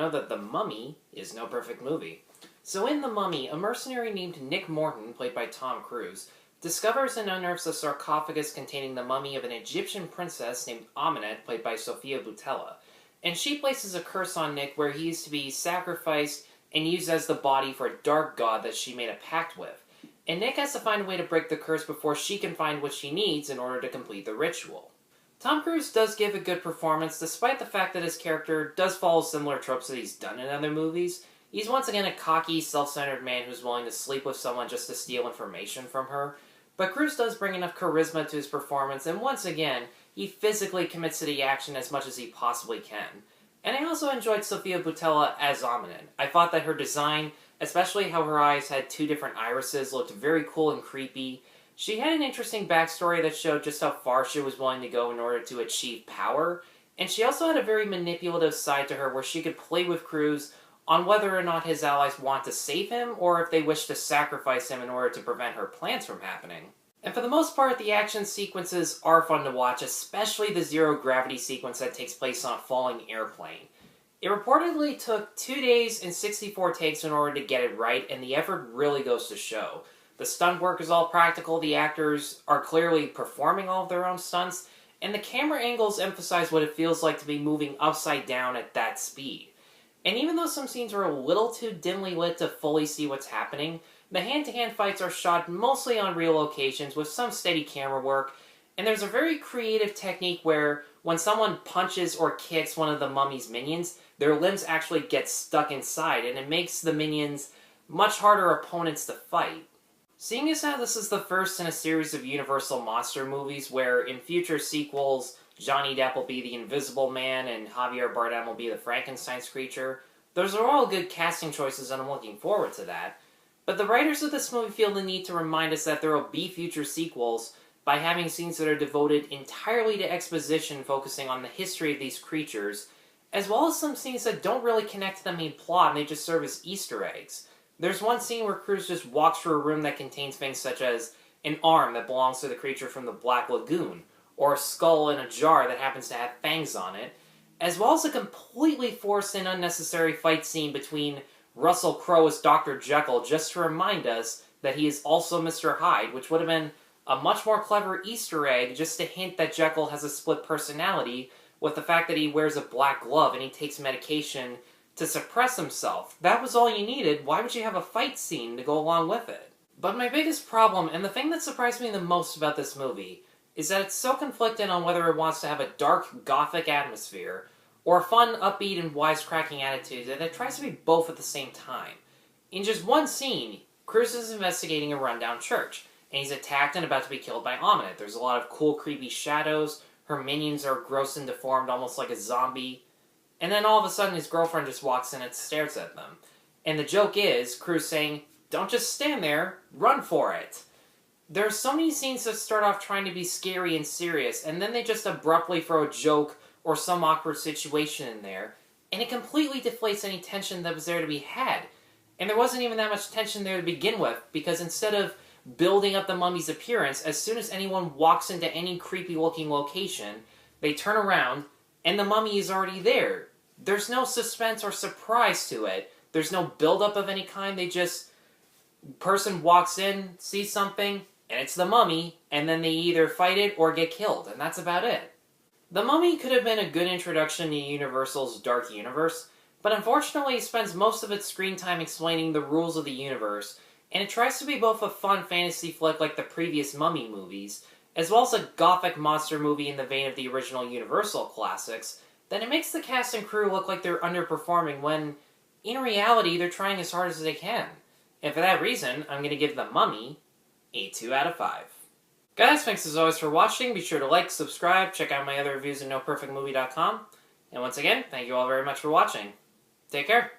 know that The Mummy is no perfect movie. So in The Mummy, a mercenary named Nick Morton, played by Tom Cruise, discovers and unearths a sarcophagus containing the mummy of an Egyptian princess named Amenet, played by Sofia Boutella. And she places a curse on Nick where he is to be sacrificed and used as the body for a dark god that she made a pact with. And Nick has to find a way to break the curse before she can find what she needs in order to complete the ritual. Tom Cruise does give a good performance, despite the fact that his character does follow similar tropes that he's done in other movies. He's once again a cocky, self-centered man who's willing to sleep with someone just to steal information from her. But Cruise does bring enough charisma to his performance, and once again, he physically commits to the action as much as he possibly can. And I also enjoyed Sofia Boutella as Amenet. I thought that her design, especially how her eyes had two different irises, looked very cool and creepy. She had an interesting backstory that showed just how far she was willing to go in order to achieve power, and she also had a very manipulative side to her where she could play with Cruise on whether or not his allies want to save him, or if they wish to sacrifice him in order to prevent her plans from happening. And for the most part, the action sequences are fun to watch, especially the zero-gravity sequence that takes place on a falling airplane. It reportedly took 2 days and 64 takes in order to get it right, and the effort really goes to show. The stunt work is all practical, the actors are clearly performing all of their own stunts, and the camera angles emphasize what it feels like to be moving upside down at that speed. And even though some scenes are a little too dimly lit to fully see what's happening, the hand-to-hand fights are shot mostly on real locations with some steady camera work, and there's a very creative technique where when someone punches or kicks one of the mummy's minions, their limbs actually get stuck inside, and it makes the minions much harder opponents to fight. Seeing as how this is the first in a series of Universal monster movies where in future sequels Johnny Depp will be the Invisible Man and Javier Bardem will be the Frankenstein's creature, those are all good casting choices and I'm looking forward to that. But the writers of this movie feel the need to remind us that there will be future sequels by having scenes that are devoted entirely to exposition focusing on the history of these creatures, as well as some scenes that don't really connect to the main plot and they just serve as Easter eggs. There's one scene where Cruise just walks through a room that contains things such as an arm that belongs to the creature from the Black Lagoon, or a skull in a jar that happens to have fangs on it, as well as a completely forced and unnecessary fight scene between Russell Crowe as Dr. Jekyll just to remind us that he is also Mr. Hyde, which would have been a much more clever Easter egg just to hint that Jekyll has a split personality with the fact that he wears a black glove and he takes medication to suppress himself. That was all you needed. Why would you have a fight scene to go along with it? But my biggest problem, and the thing that surprised me the most about this movie, is that it's so conflicted on whether it wants to have a dark, gothic atmosphere, or a fun, upbeat, and wisecracking attitude that it tries to be both at the same time. In just one scene, Cruise is investigating a rundown church, and he's attacked and about to be killed by Amenet. There's a lot of cool, creepy shadows, her minions are gross and deformed, almost like a zombie, and then all of a sudden his girlfriend just walks in and stares at them. And the joke is, Cruise saying, "Don't just stand there, run for it." There are so many scenes that start off trying to be scary and serious, and then they just abruptly throw a joke or some awkward situation in there, and it completely deflates any tension that was there to be had. And there wasn't even that much tension there to begin with, because instead of building up the mummy's appearance, as soon as anyone walks into any creepy-looking location, they turn around, and the mummy is already there. There's no suspense or surprise to it. There's no build-up of any kind. Person walks in, sees something, and it's the mummy, and then they either fight it or get killed, and that's about it. The Mummy could have been a good introduction to Universal's Dark Universe, but unfortunately it spends most of its screen time explaining the rules of the universe, and it tries to be both a fun fantasy flick like the previous Mummy movies, as well as a gothic monster movie in the vein of the original Universal classics, then it makes the cast and crew look like they're underperforming when, in reality, they're trying as hard as they can. And for that reason, I'm going to give The Mummy a 2 out of 5. Guys, thanks as always for watching. Be sure to like, subscribe, check out my other reviews at NoPerfectMovie.com. And once again, thank you all very much for watching. Take care.